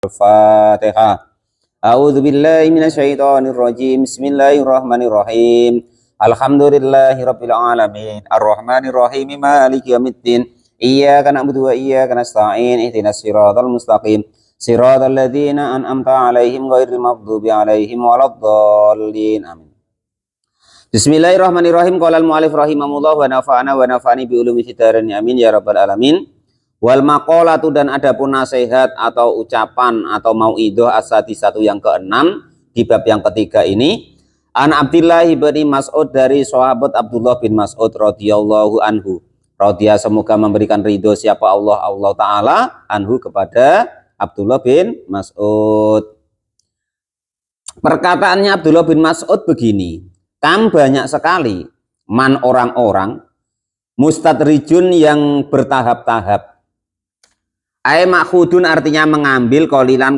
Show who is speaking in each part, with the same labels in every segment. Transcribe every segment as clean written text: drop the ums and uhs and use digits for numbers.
Speaker 1: Al-Fatihah. A'udzu billahi minasyaitonir rajim. Bismillahirrahmanirrahim. Alhamdulillahirabbil alamin. Arrahmanir rahim. Maliki yaumiddin. Iyyaka na'budu wa iyyaka nasta'in. Ihdinas siratal mustaqim. Siratal ladzina an'amta 'alaihim ghairil maghdubi 'alaihim waladdallin. Amin. Bismillahirrahmanirrahim. Qala al-mu'allif rahimahullah wa nafa'ani bi ulumi fid dharain. Amin ya rabbal alamin. Wal maqalatu, dan adapun nasihat atau ucapan atau mauidhah as-sadisatu yang keenam di bab yang ketiga ini, an Abdillah bin Mas'ud, dari sahabat Abdullah bin Mas'ud radhiyallahu anhu. Radhiya, semoga memberikan ridho siapa Allah Ta'ala, anhu, kepada Abdullah bin Mas'ud. Perkataannya Abdullah bin Mas'ud begini, kam, banyak sekali, man, orang-orang, mustadrijun, yang bertahap-tahap. Ai makhudun, artinya mengambil, kolilan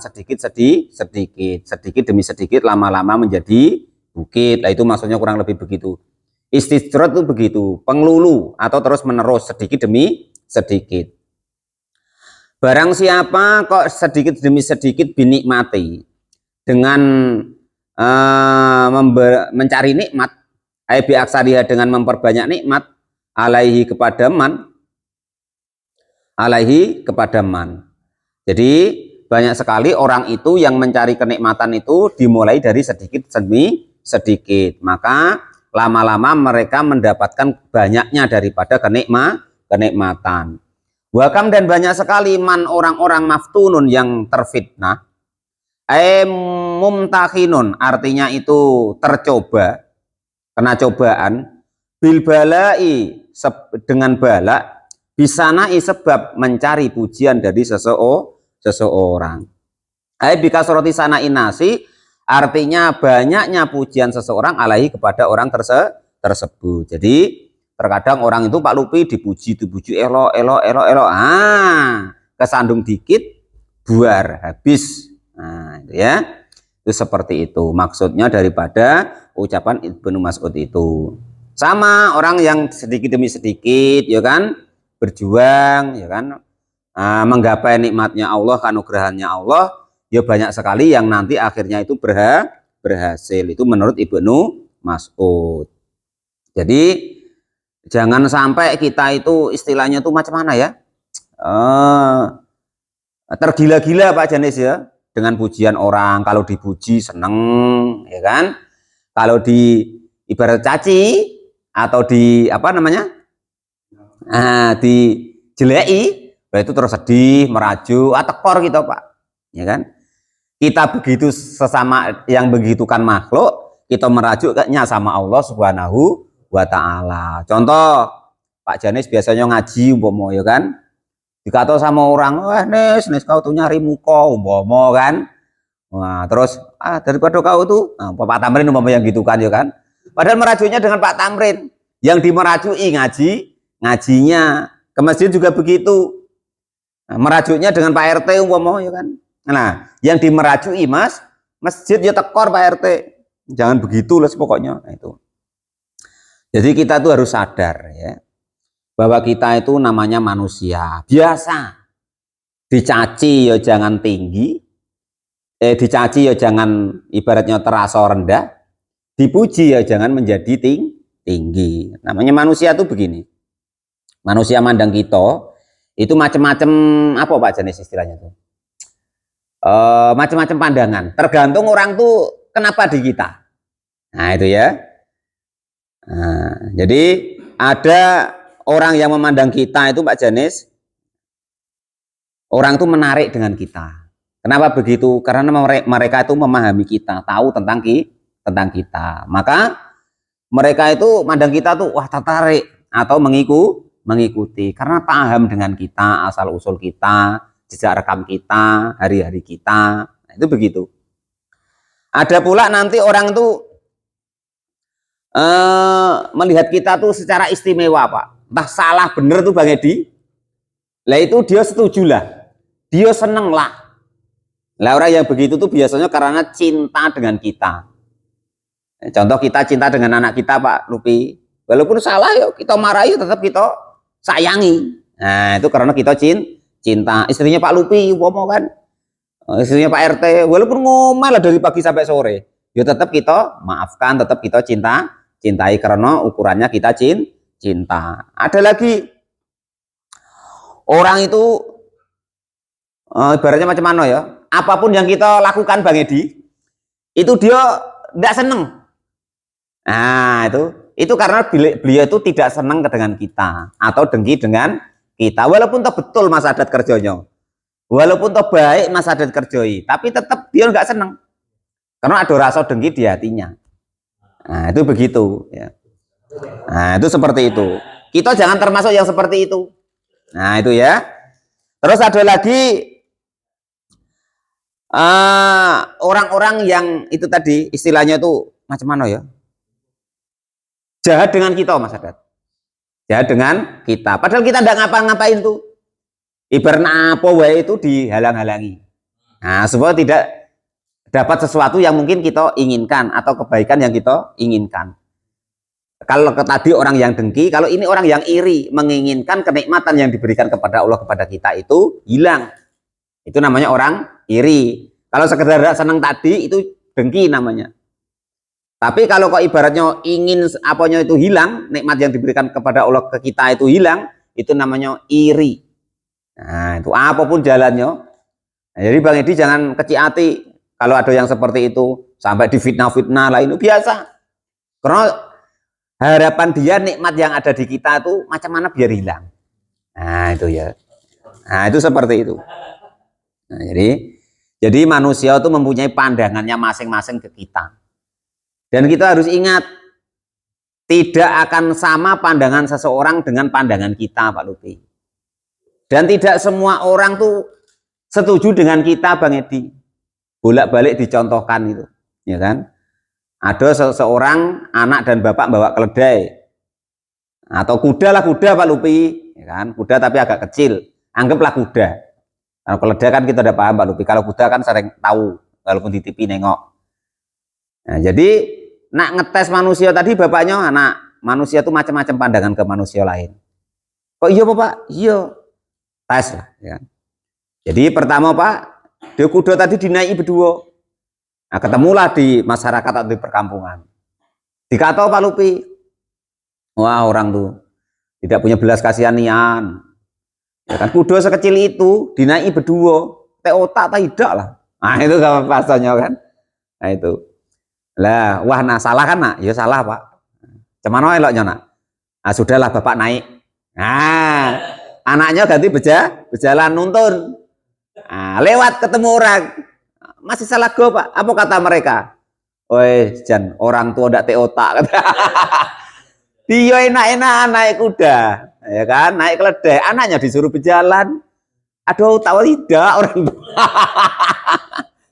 Speaker 1: sedikit demi sedikit, lama-lama menjadi bukit. Nah, itu maksudnya kurang lebih begitu. Istidrat itu begitu, penglulu atau terus menerus, sedikit demi sedikit. Barang siapa kok sedikit demi sedikit binikmati, dengan mencari nikmat, ai bi aksariha, dengan memperbanyak nikmat, alaihi, kepada man. Jadi banyak sekali orang itu yang mencari kenikmatan itu dimulai dari sedikit demi sedikit, maka lama-lama mereka mendapatkan banyaknya daripada kenikmatan. Wakam, dan banyak sekali, man, orang-orang, maftunun, yang terfitnah, mumtahinun, artinya itu tercoba, kena cobaan, bil balai, dengan bala, bisanai, sebab mencari pujian dari seseorang. Ai bikasroti sanai nasi, artinya banyaknya pujian seseorang alaihi, kepada orang tersebut. Jadi terkadang orang itu Pak Lupi dipuji elok, kesandung dikit buar habis. Nah, itu ya. Itu seperti itu maksudnya daripada ucapan Ibnu Mas'ud itu. Sama orang yang sedikit demi sedikit, ya kan, berjuang, ya kan, menggapai nikmatnya Allah, kanugrahannya Allah, ya banyak sekali yang nanti akhirnya itu berhasil. Itu menurut Ibnu Mas'ud. Jadi jangan sampai kita itu istilahnya itu macam mana ya, tergila-gila Pak Janis ya, dengan pujian orang. Kalau dipuji seneng, ya kan, kalau di ibarat caci atau di apa namanya, dijeleki, itu terus sedih, merajuk, tekor gitu Pak, ya kan. Kita begitu sesama yang begitukan makhluk, kita merajuknya sama Allah Subhanahu wa Ta'ala. Contoh Pak Janis biasanya ngaji umpama, ya kan, dikata sama orang, wah Nes kau tuh nyari muka umpama kan, wah terus daripada kau tuh, Pak Tamrin umpama yang gitu kan, ya kan, padahal merajuknya dengan Pak Tamrin, yang dimerajui ngajinya. Ke masjid juga begitu, merajuknya dengan Pak RT umpama, ya kan. Nah, yang dimerajui masjid ya tekor Pak RT, jangan begitu lah pokoknya. Nah, itu. Jadi kita tuh harus sadar ya, bahwa kita itu namanya manusia biasa. Dicaci ya jangan tinggi, dicaci ya jangan ibaratnya terasa rendah, dipuji ya jangan menjadi tinggi. Namanya manusia tuh begini. Manusia mandang kita itu macam-macam, apa Pak Janis istilahnya tuh, macam-macam pandangan, tergantung orang tuh kenapa di kita. Nah itu ya. Nah, jadi ada orang yang memandang kita itu Pak Janis, orang tuh menarik dengan kita. Kenapa begitu? Karena mereka itu memahami kita, tahu tentang kita. Maka mereka itu mandang kita tuh wah tertarik atau mengikuti karena paham dengan kita, asal usul kita, jejak rekam kita, hari-hari kita. Nah, itu begitu. Ada pula nanti orang tuh melihat kita tuh secara istimewa Pak, entah salah bener tuh Bang Edi, lah itu dia setujulah, dia seneng lah. Lah orang yang begitu tuh biasanya karena cinta dengan kita. Contoh kita cinta dengan anak kita Pak Lupi, walaupun salah yuk kita marahi tetap kita sayangi. Nah itu karena kita cinta istrinya Pak Lupi umpama kan, Istrinya Pak RT, walaupun ngomel lah dari pagi sampai sore, ya tetap kita maafkan, tetap kita cintai karena ukurannya kita cinta. Ada lagi orang itu ibaratnya macam mana ya? Apapun yang kita lakukan Bang Edi, itu dia tidak seneng. Nah, itu karena beliau itu tidak senang dengan kita atau dengki dengan kita. Walaupun toh betul Mas Adat kerjanya, walaupun toh baik Mas Adat kerjoi, tapi tetap dia nggak senang karena ada rasa dengki di hatinya. Nah, itu begitu ya. Nah, itu seperti itu. Kita jangan termasuk yang seperti itu. Nah, itu ya. Terus ada lagi orang-orang yang itu tadi istilahnya itu macam mana ya? Jahat dengan kita Mas Adat. Jahat dengan kita. Padahal kita tidak ngapa-ngapain tuh. Ibaratnya apa wae itu dihalang-halangi. Nah, supaya tidak dapat sesuatu yang mungkin kita inginkan atau kebaikan yang kita inginkan. Kalau tadi orang yang dengki, kalau ini orang yang iri, menginginkan kenikmatan yang diberikan kepada Allah kepada kita itu hilang. Itu namanya orang iri. Kalau sekedar senang tadi itu dengki namanya. Tapi kalau kok ibaratnya ingin apanya itu hilang, nikmat yang diberikan kepada Allah ke kita itu hilang, itu namanya iri. Nah, itu apapun jalannya. Nah, jadi Bang Edi jangan kecil hati kalau ada yang seperti itu sampai difitnah-fitnah lah, itu biasa. Karena harapan dia nikmat yang ada di kita itu macam mana biar hilang. Nah, itu ya. Nah, itu seperti itu. Nah, jadi manusia itu mempunyai pandangannya masing-masing ke kita. Dan kita harus ingat, tidak akan sama pandangan seseorang dengan pandangan kita, Pak Lupi. Dan tidak semua orang tuh setuju dengan kita, Bang Edi. Bolak-balik dicontohkan itu, ya kan? Ada seseorang anak dan bapak bawa keledai atau kuda lah, kuda Pak Lupi, ya kan? Kuda tapi agak kecil, anggaplah kuda. Kalau keledai kan kita udah paham Pak Lupi. Kalau kuda kan sering tahu, walaupun di TV nengok. Nah, jadi nak ngetes manusia tadi bapaknya, anak manusia tuh macam-macam pandangan ke manusia lain. Kok iya Pak? Iya. Tes lah, ya. Jadi pertama Pak, dia kuda tadi dinaiki berdua. Nah, ketemulah di masyarakat atau di perkampungan. Dikata Pak Lupi, wah orang tuh tidak punya belas kasihan-nian. Ya kan, kuda sekecil itu dinaiki berdua, teh otak tidak lah. Nah itu kalau bahasanya kan. Nah itu. Lah, wah nah salah kan nak? Ya salah Pak. Cuman eloknya nak. Nah sudahlah bapak naik. Nah anaknya ganti berjalan nuntun. Nah, lewat ketemu orang. Masih salah go Pak. Apa kata mereka? Woi Jan, orang tua ndak teh otak. Dia enak-enak naik kuda, ya kan, naik keledai, anaknya disuruh berjalan. Aduh, tahu tidak orang tua.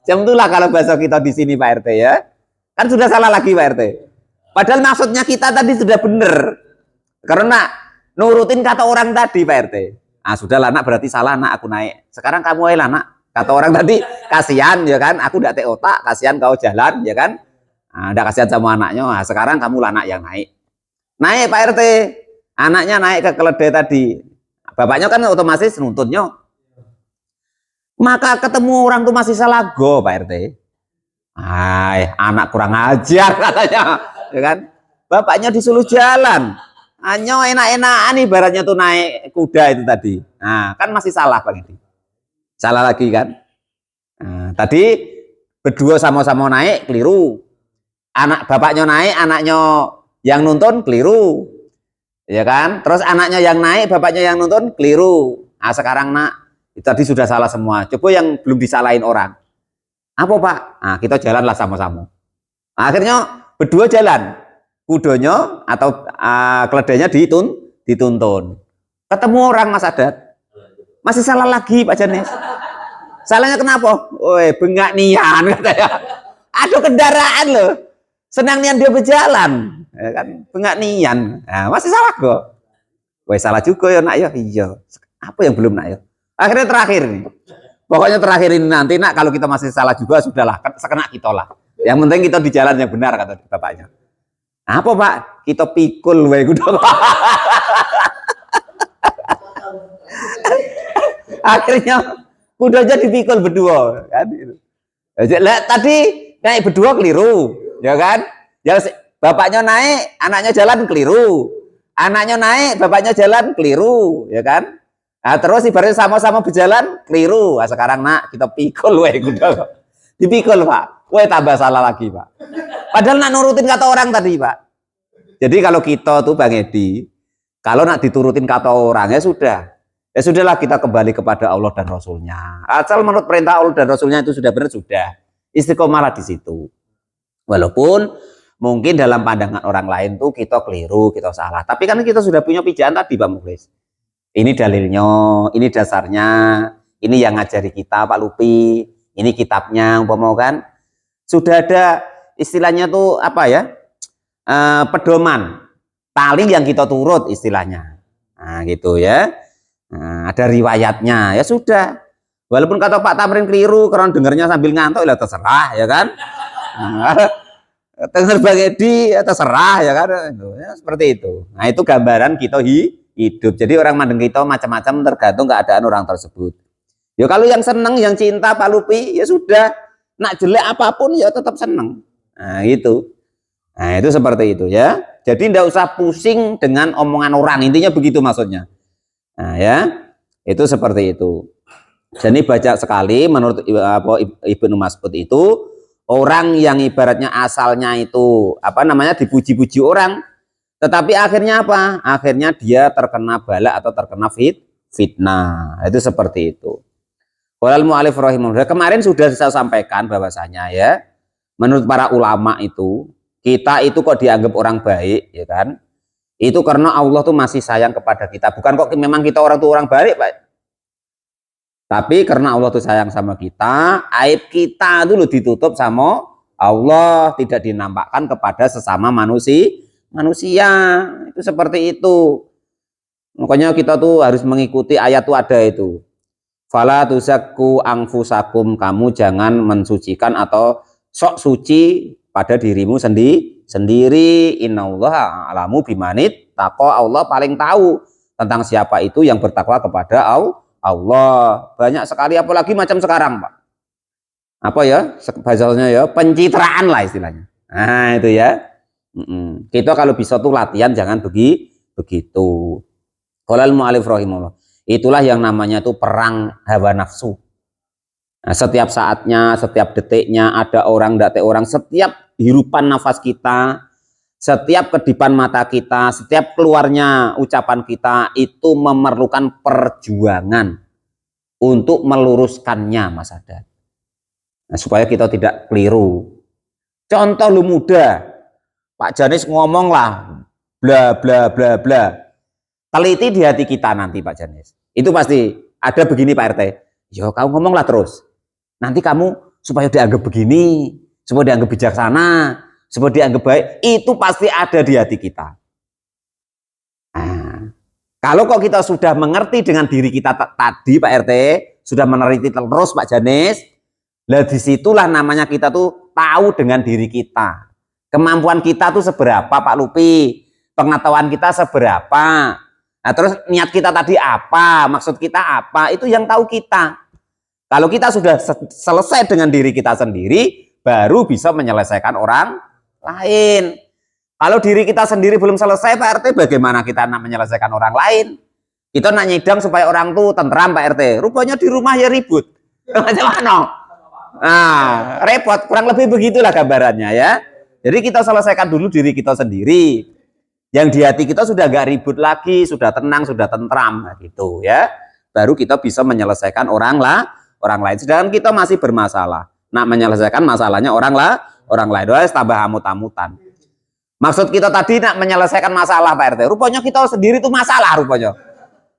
Speaker 1: Jam itulah kalau bahasa kita di sini Pak RT ya. Kan sudah salah lagi Pak RT. Padahal maksudnya kita tadi sudah benar. Karena nurutin kata orang tadi Pak RT. Ah sudahlah nak, berarti salah nak, aku naik. Sekarang kamu aja nak. Kata orang tadi kasihan ya kan, aku udah teh otak, kasihan kau jalan ya kan. Nah, udah kasihan sama anaknya. Nah, sekarang kamu lah anak yang naik. Naik Pak RT, anaknya naik ke keledai tadi. Bapaknya kan otomatis nuntunnya. Maka ketemu orang tuh masih salah go Pak RT. Hai, anak kurang ajar katanya, ya kan? Bapaknya disuruh jalan. Hanya enak-enakan ibaratnya tuh naik kuda itu tadi. Nah, kan masih salah Bang ini. Salah lagi kan? Nah, tadi berdua sama-sama naik keliru. Anak bapaknya naik, anaknya yang nuntun keliru, ya kan? Terus anaknya yang naik, bapaknya yang nuntun keliru. Nah sekarang nak, itu tadi sudah salah semua. Coba yang belum disalahin orang. Apa Pak? Nah kita jalanlah sama-sama. Nah, akhirnya berdua jalan. Kudanya atau keledainya dituntun. Ketemu orang Mas Adat. Masih salah lagi Pak Janes. Salahnya kenapa? Woi bengak nian katanya. Aduh kendaraan loh. Senang nian dia berjalan, ya kan? Bengak nian. Nah, masih salah kok. Wah salah juga ya nak ya. Iya. Apa yang belum nak ya? Akhirnya terakhir nih. Pokoknya terakhir ini nanti nak kalau kita masih salah juga sudahlah, sekena kita lah. Yang penting kita di jalan yang benar kata bapaknya. Apa Pak? Kita pikul wae kudu. kudanya dipikul berdua kan. Lah tadi naik berdua keliru, ya kan? Ya bapaknya naik, anaknya jalan keliru. Anaknya naik, bapaknya jalan keliru, ya kan? Nah, terus ibaratnya sama-sama berjalan keliru. Nah, sekarang nak kita pikul weh kuda. Dipikul, Pak. Weh tambah salah lagi, Pak. Padahal nak nurutin kata orang tadi, Pak. Jadi kalau kita tuh Bang Edi, kalau nak diturutin kata orang ya sudah. Ya sudahlah kita kembali kepada Allah dan Rasulnya. Asal menurut perintah Allah dan Rasulnya itu sudah benar, sudah. Istiqomalah di situ. Walaupun mungkin dalam pandangan orang lain tuh kita keliru, kita salah. Tapi kan kita sudah punya pijakan tadi Pak Mukhlis. Ini dalilnya, ini dasarnya, ini yang ngajari kita Pak Lupi, ini kitabnya, umpama kan. Sudah ada istilahnya tuh apa ya? Pedoman, tali yang kita turut istilahnya. Nah gitu ya. Nah, ada riwayatnya, ya sudah. Walaupun kata Pak Tamrin keliru, karena dengarnya sambil ngantuk, ya terserah, ya kan. Dengar Bang Edi, ya terserah, ya kan. Ya, seperti itu. Nah itu gambaran kita hidup. Jadi orang mandeng kita macam-macam tergantung keadaan orang tersebut. Ya kalau yang seneng, yang cinta Pak Lupi, ya sudah. Nak jelek apapun, ya tetap seneng. Nah itu. Nah itu seperti itu ya. Jadi tidak usah pusing dengan omongan orang. Intinya begitu maksudnya. Nah ya, itu seperti itu. Jadi baca sekali menurut Ibnu Mas'ud itu orang yang ibaratnya asalnya itu apa namanya dipuji-puji orang, tetapi akhirnya apa? Akhirnya dia terkena bala atau terkena fitnah. Itu seperti itu. Qala al-mu'allif rahimahullah. Kemarin sudah saya sampaikan bahwasanya ya, menurut para ulama itu kita itu kok dianggap orang baik, ya kan? Itu karena Allah tuh masih sayang kepada kita. Bukan kok memang kita orang tuh orang baik, Pak. Tapi karena Allah tuh sayang sama kita, aib kita dulu ditutup sama Allah, tidak dinampakkan kepada sesama manusia. Itu seperti itu. Makanya kita tuh harus mengikuti ayat tuh ada itu. Fala tuzakku anfusakum, kamu jangan mensucikan atau sok suci pada dirimu sendiri. Innallaha alamu bimanit taqwa, Allah paling tahu tentang siapa itu yang bertakwa kepada Allah. Banyak sekali, apalagi macam sekarang Pak, apa ya bahasanya ya, pencitraan lah istilahnya. Nah itu ya. Kita kalau bisa tuh latihan jangan begitu. Qala al-mu'allif rahimahullah. Itulah yang namanya tuh perang hawa nafsu. Nah, setiap saatnya, setiap detiknya ada orang, tidak ada orang, setiap hirupan nafas kita, setiap kedipan mata kita, setiap keluarnya ucapan kita itu memerlukan perjuangan untuk meluruskannya, Mas Haddad. Nah, supaya kita tidak keliru. Contoh lu muda, Pak Janis ngomong lah, bla bla bla bla. Teliti di hati kita nanti Pak Janis. Itu pasti ada begini Pak RT. Yo kamu ngomonglah terus. Nanti kamu supaya dianggap begini, supaya dianggap bijaksana, supaya dianggap baik, itu pasti ada di hati kita. Nah, kalau kok kita sudah mengerti dengan diri kita tadi Pak RT, sudah meneliti terus Pak Janis, lah disitulah namanya kita tuh tahu dengan diri kita. Kemampuan kita tuh seberapa Pak Lupi, pengetahuan kita seberapa. Nah terus niat kita tadi apa, maksud kita apa, itu yang tahu kita. Kalau kita sudah selesai dengan diri kita sendiri, baru bisa menyelesaikan orang lain. Kalau diri kita sendiri belum selesai Pak RT, bagaimana kita nak menyelesaikan orang lain? Kita nak nyidang supaya orang tuh tentram Pak RT, rupanya di rumah ya ribut. Macam mana? Nah repot, kurang lebih begitulah gambarannya ya. Jadi kita selesaikan dulu diri kita sendiri. Yang di hati kita sudah gak ribut lagi, sudah tenang, sudah tentram, nah, gitu ya. Baru kita bisa menyelesaikan orang lain. Sedangkan kita masih bermasalah. Nak menyelesaikan masalahnya orang lain, tambah amut-amutan. Maksud kita tadi nak menyelesaikan masalah Pak RT. Rupanya kita sendiri itu masalah rupanya.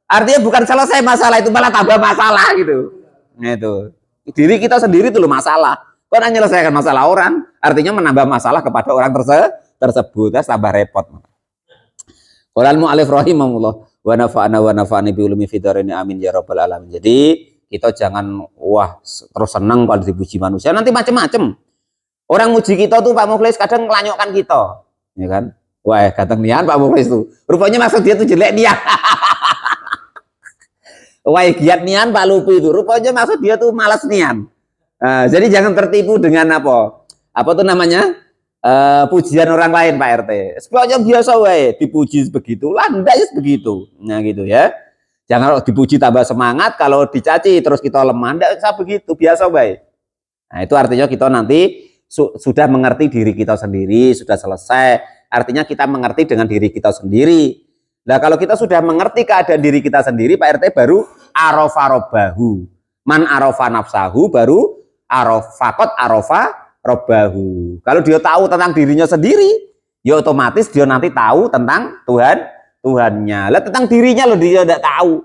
Speaker 1: Artinya bukan selesai masalah itu, malah tambah masalah gitu. Nah, itu. Diri kita sendiri itu loh masalah. Kok nak menyelesaikan masalah orang, artinya menambah masalah kepada orang tersebut, tambah repot. Qala al-mu'allif rahimahullah wa nafa'ani bi ulumi fid dharain amin ya rabbal alamin. Jadi kita jangan terus senang kalau dipuji manusia, nanti macam-macam. Orang muji kita tuh Pak Mukhlis kadang ngelanyokkan kita, ya kan? Wah, ganteng nian Pak Mukhlis tuh. Rupanya maksud dia tuh jelek dia. Wah, giat nian Pak Lupi itu. Rupanya maksud dia tuh malas nian. Jadi jangan tertipu dengan apa? Apa tuh namanya? Pujian orang lain Pak RT. Pokoknya biasa wae dipuji begitu, landai begitu. Nah gitu ya. Jangan dipuji tambah semangat, kalau dicaci terus kita lemah, enggak usah begitu, biasa wae. Nah, itu artinya kita nanti sudah mengerti diri kita sendiri, sudah selesai. Artinya kita mengerti dengan diri kita sendiri. Nah, kalau kita sudah mengerti keadaan diri kita sendiri, Pak RT, baru arofa robahu. Man arofa nafsahu baru arofakot arofa robahu. Kalau dia tahu tentang dirinya sendiri, ya otomatis dia nanti tahu tentang Tuhannya. Lah tentang dirinya loh dia tidak tahu.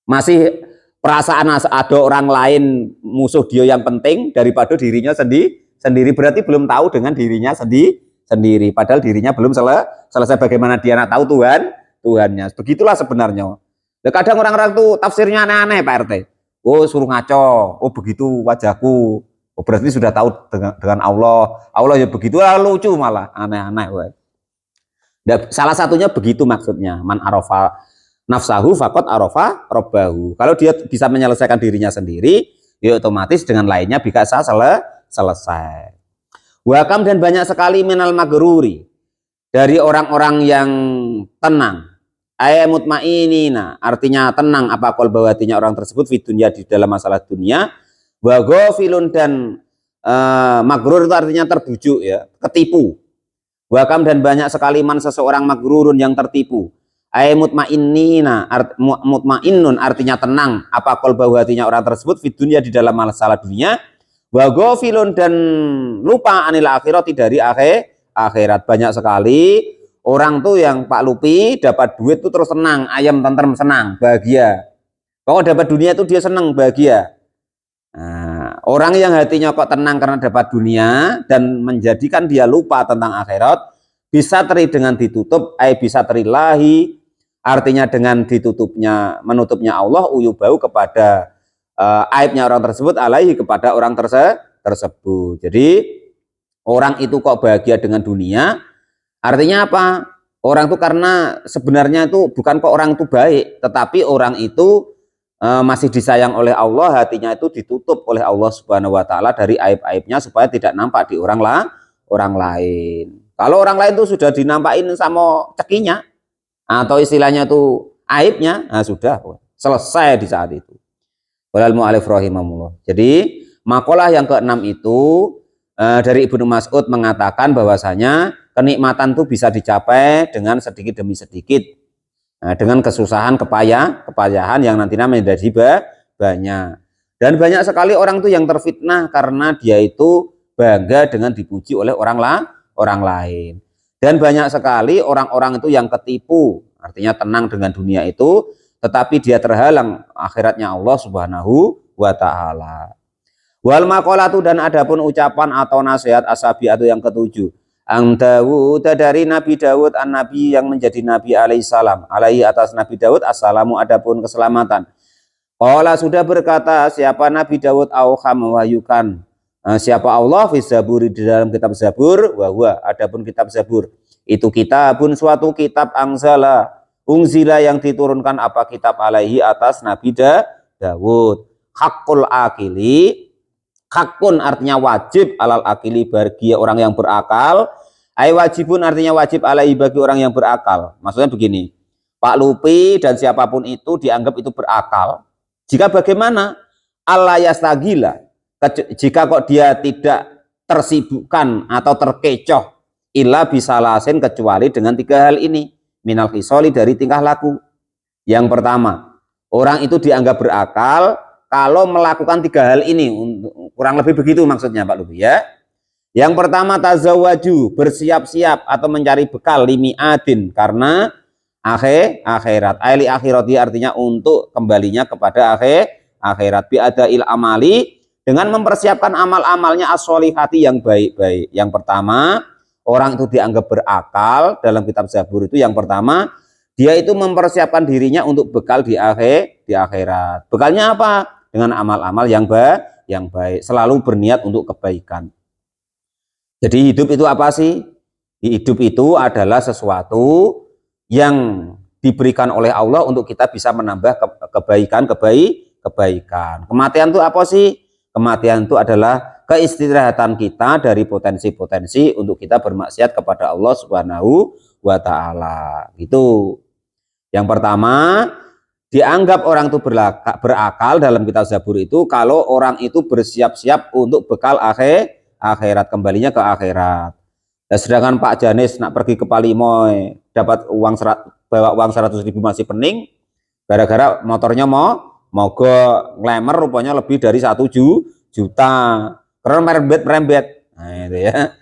Speaker 1: Masih perasaan ada orang lain musuh dia yang penting daripada dirinya sendiri, berarti belum tahu dengan dirinya sendiri. Padahal dirinya belum selesai. Bagaimana dia nak tahu Tuhannya. Begitulah sebenarnya. Nah, kadang orang-orang tuh tafsirnya aneh-aneh Pak RT. Oh suruh ngaco, oh begitu wajahku, oh berarti sudah tahu dengan Allah. Allah ya begitu, lucu malah aneh-aneh. Salah satunya begitu maksudnya. Man arofa nafsahu fakot arofa robbahu. Kalau dia bisa menyelesaikan dirinya sendiri, ya otomatis dengan lainnya bisa selesai. Wakam dan banyak sekali minal magruri, dari orang-orang yang tenang. Mutmainina, artinya tenang apa qalbawatinya orang tersebut di dunia, di dalam masalah dunia. Wa ghafilun, dan magrur itu artinya terbujuk ya, ketipu. Wakam dan banyak sekali man seseorang magrurun yang tertipu. Mutmainnina, mutmainnun artinya tenang apa qalbawatinya orang tersebut di dunia, di dalam masalah dunia. Wa ghafilun, dan lupa anil akhirati, dari akhirat. Banyak sekali orang tuh yang Pak Lupi dapat duit tuh terus senang, ayam tentrem, senang, bahagia. Kalau dapat dunia itu dia senang, bahagia. Nah, orang yang hatinya kok tenang karena dapat dunia dan menjadikan dia lupa tentang akhirat, bisa teri dengan ditutup, bisa terilahi, artinya dengan ditutupnya, menutupnya Allah uyubau kepada aibnya orang tersebut, alaihi kepada orang tersebut. Jadi orang itu kok bahagia dengan dunia, artinya apa? Orang itu karena sebenarnya itu bukan kok orang itu baik, tetapi orang itu masih disayang oleh Allah, hatinya itu ditutup oleh Allah Subhanahu wa taala dari aib-aibnya supaya tidak nampak di orang lain. Kalau orang lain itu sudah dinampakin sama cekinya atau istilahnya itu aibnya, nah sudah selesai di saat itu. Walal mu'alif rahimahullah. Jadi makalah yang keenam itu dari Ibnu Mas'ud mengatakan bahwasanya kenikmatan itu bisa dicapai dengan sedikit demi sedikit. Nah, dengan kesusahan, kepayahan yang nantinya menjadi banyak. Dan banyak sekali orang tuh yang terfitnah karena dia itu bangga dengan dipuji oleh orang lain. Dan banyak sekali orang-orang itu yang ketipu, artinya tenang dengan dunia itu, tetapi dia terhalang akhiratnya Allah Subhanahu wa taala. Wal maqalatu, dan adapun ucapan atau nasihat asabiatu yang ketujuh. Ang Dawud, dari Nabi Dawud, an Nabi yang menjadi Nabi alaihissalam, alaihi atas Nabi Dawud assalamu, adapun keselamatan. Qala, sudah berkata siapa Nabi Dawud, auha mewahyukan siapa Allah fi zaburi, di dalam kitab Zabur, wa adapun kitab Zabur itu kitabun, suatu kitab, unzila yang diturunkan apa kitab, alaihi atas Nabi Dawud. Hakul akili, hakun artinya wajib, alal akili bagi orang yang berakal. Ai wajibun artinya wajib, alaihi bagi orang yang berakal. Maksudnya begini, Pak Lupi dan siapapun itu dianggap itu berakal. Jika bagaimana? Allah yastagila, jika kok dia tidak tersibukkan atau terkecoh, illa bisalasin, kecuali dengan tiga hal ini. Minal khisoli, dari tingkah laku. Yang pertama, orang itu dianggap berakal kalau melakukan tiga hal ini, kurang lebih begitu maksudnya Pak Lupi ya. Yang pertama, tazawwaju, bersiap-siap atau mencari bekal, limi'adin, karena akhirat. Aili akhirati, artinya untuk kembalinya kepada akhirat. Bi'adail amali, dengan mempersiapkan amal-amalnya as-sholihati, yang baik-baik. Yang pertama, orang itu dianggap berakal dalam kitab Zabur itu, yang pertama, dia itu mempersiapkan dirinya untuk bekal di akhirat. Bekalnya apa? Dengan amal-amal yang baik, selalu berniat untuk kebaikan. Jadi hidup itu apa sih? Hidup itu adalah sesuatu yang diberikan oleh Allah untuk kita bisa menambah kebaikan. Kematian itu apa sih? Kematian itu adalah keistirahatan kita dari potensi-potensi untuk kita bermaksiat kepada Allah Subhanahu wa taala. Gitu. Yang pertama, dianggap orang itu berakal dalam kitab Zabur itu kalau orang itu bersiap-siap untuk bekal akhirat, kembalinya ke akhirat. Nah, sedangkan Pak Janis nak pergi ke Palimoy dapat bawa uang 100.000 masih pening gara-gara motornya mogok nglemer rupanya lebih dari 1 juta karena merembet. Nah itu ya.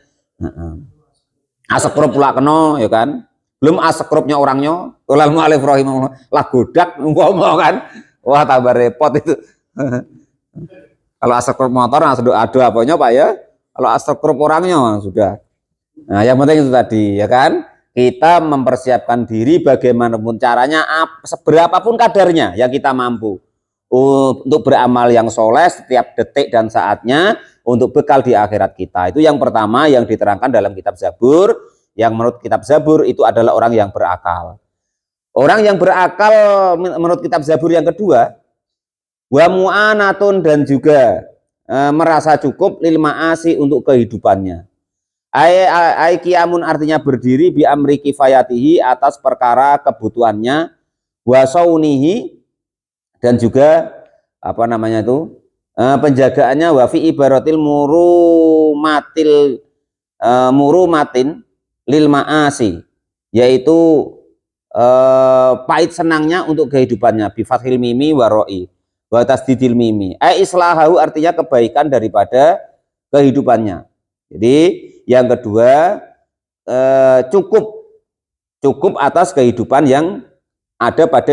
Speaker 1: Asekrup pula kena ya kan. Belum asekrupnya orangnya, ulal mu'alif rahimahullah lah godak umpama kan. Wah tambah repot itu. Kalau asekrup motor ada apanya Pak ya. Kalau asekrup orangnya sudah. Nah, yang penting itu tadi ya kan. Kita mempersiapkan diri bagaimanapun caranya, seberapapun kadarnya yang kita mampu untuk beramal yang soleh setiap detik dan saatnya untuk bekal di akhirat kita. Itu yang pertama yang diterangkan dalam kitab Zabur. Yang menurut kitab Zabur itu adalah orang yang berakal. Orang yang berakal menurut kitab Zabur yang kedua, wa mu'anatun, dan juga merasa cukup lil ma'asi untuk kehidupannya. Ai kiamun artinya berdiri bi amri kifayatihi atas perkara kebutuhannya, wa saunihi, dan juga apa namanya itu penjagaannya, wa fi ibaratil murumatin lil ma'asi, yaitu pahit senangnya untuk kehidupannya, bi fathil mimi waroi wa tasdidil mimi. Islahu artinya kebaikan daripada kehidupannya. Jadi yang kedua cukup atas kehidupan yang ada pada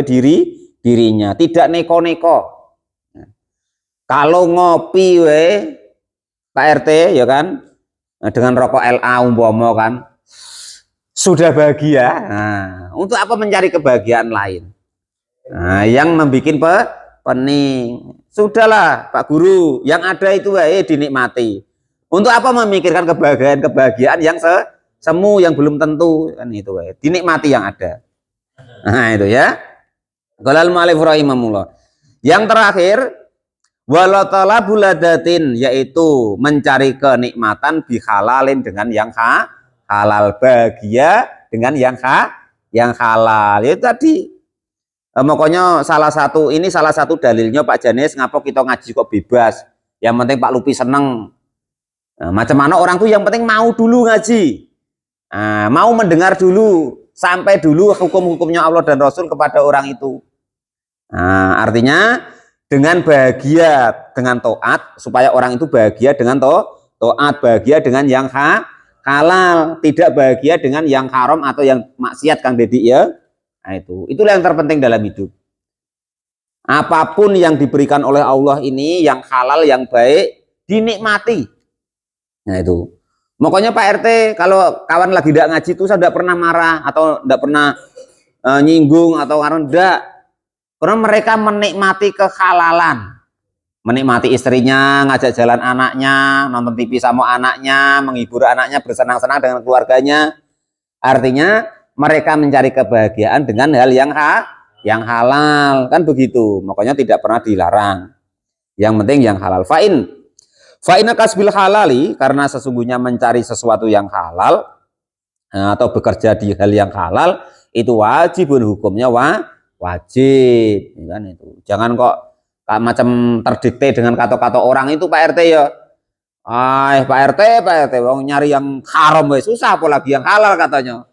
Speaker 1: dirinya, tidak neko-neko. Kalau ngopi Pak RT ya kan dengan rokok LA umpama kan sudah bahagia. Nah, untuk apa mencari kebahagiaan lain? Nah, yang membuat pening. Sudahlah Pak Guru, yang ada itu dinikmati. Untuk apa memikirkan kebahagiaan yang semu yang belum tentu kan itu dinikmati yang ada. Nah, itu ya. Qalal mu'allif rahimahullah. Yang terakhir wala talabul ladatin, yaitu mencari kenikmatan bihalalin dengan yang halal, bahagia dengan yang halal. Itu tadi pokoknya salah satu dalilnya Pak Janis ngapa kita ngaji kok bebas. Yang penting Pak Lupi seneng. Nah, macam mana orang tuh yang penting mau dulu ngaji, mau mendengar dulu, sampai dulu hukum-hukumnya Allah dan Rasul kepada orang itu. Nah, artinya dengan bahagia dengan taat, supaya orang itu bahagia dengan taat, bahagia dengan yang halal, tidak bahagia dengan yang haram atau yang maksiat, Kang Dedi ya. Nah, itulah yang terpenting dalam hidup. Apapun yang diberikan oleh Allah ini yang halal, yang baik, dinikmati. Nah itu, makanya Pak RT kalau kawan lagi tidak ngaji itu saya tidak pernah marah atau tidak pernah nyinggung atau karena mereka menikmati kehalalan, menikmati istrinya, ngajak jalan anaknya, nonton TV sama anaknya, menghibur anaknya, bersenang-senang dengan keluarganya. Artinya mereka mencari kebahagiaan dengan hal yang halal, kan begitu. Makanya tidak pernah dilarang. Yang penting yang halal. Fa'ina kasbil halali, karena sesungguhnya mencari sesuatu yang halal atau bekerja di hal yang halal itu wajib, hukumnya wajib, kan itu. Jangan kok macam terdikte dengan kata-kata orang itu Pak RT ya. Pak RT, wong nyari yang haram susah, apalagi yang halal katanya.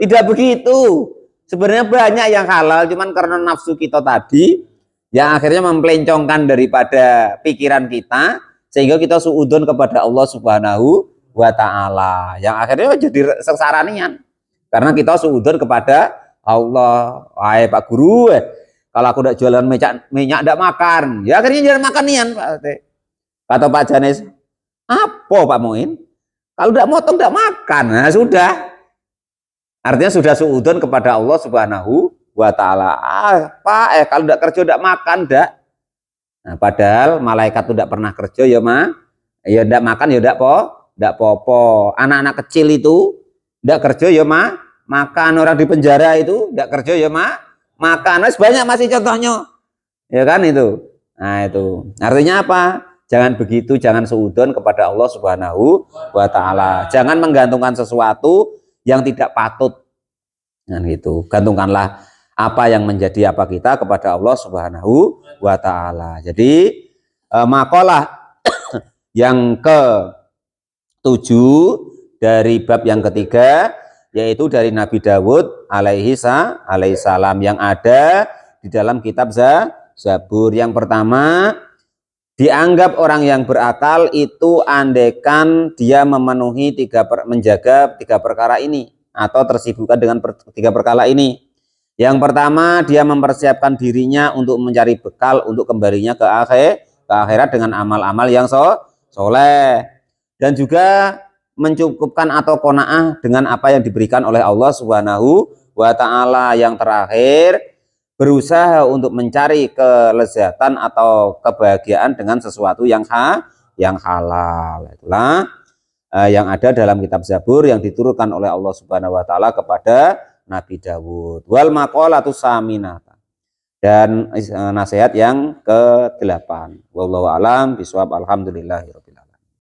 Speaker 1: Tidak begitu. Sebenarnya banyak yang halal, cuman karena nafsu kita tadi yang akhirnya mempelencongkan daripada pikiran kita, sehingga kita suudon kepada Allah Subhanahu wa taala. Yang akhirnya jadi sengsara nian. Karena kita suudon kepada Allah. Pak Guru, kalau aku tidak jualan minyak tidak makan. Ya akhirnya jangan makan nian, Pak. Kata Pak Janis, apa Pak Muin? Kalau tidak motong tidak makan. Nah, sudah. Artinya sudah suudon kepada Allah Subhanahu wa taala. Pak, kalau tidak kerja tidak makan, tidak. Nah, padahal malaikat itu tidak pernah kerja ya ya tidak makan ya tidak popo. Anak-anak kecil itu tidak kerja ya makan orang di penjara itu tidak kerja ya makan. Banyak masih contohnya, ya kan itu. Nah itu artinya apa? Jangan begitu, jangan seudon kepada Allah Subhanahu wa Ta'ala. Jangan menggantungkan sesuatu yang tidak patut. Nah gitu, gantungkanlah apa yang menjadi apa kita kepada Allah Subhanahu wa Ta'ala. Jadi makalah yang ke-7 dari bab yang ketiga, yaitu dari Nabi Dawud alaihi salam yang ada di dalam kitab Zabur. Yang pertama, dianggap orang yang berakal itu andekan dia memenuhi menjaga tiga perkara ini atau tersibukkan dengan tiga perkara ini. Yang pertama, dia mempersiapkan dirinya untuk mencari bekal untuk kembalinya ke akhirat dengan amal-amal yang soleh, dan juga mencukupkan atau qanaah dengan apa yang diberikan oleh Allah Subhanahu wa Ta'ala. Yang terakhir, berusaha untuk mencari kelezatan atau kebahagiaan dengan sesuatu yang halal. Itulah yang ada dalam kitab Zabur yang diturunkan oleh Allah Subhanahu wa Ta'ala kepada Nabi Dawud. Wal maqalatu saminata, dan nasihat yang ke-8. Wallahu a'lam bishawab. Alhamdulillahirabbil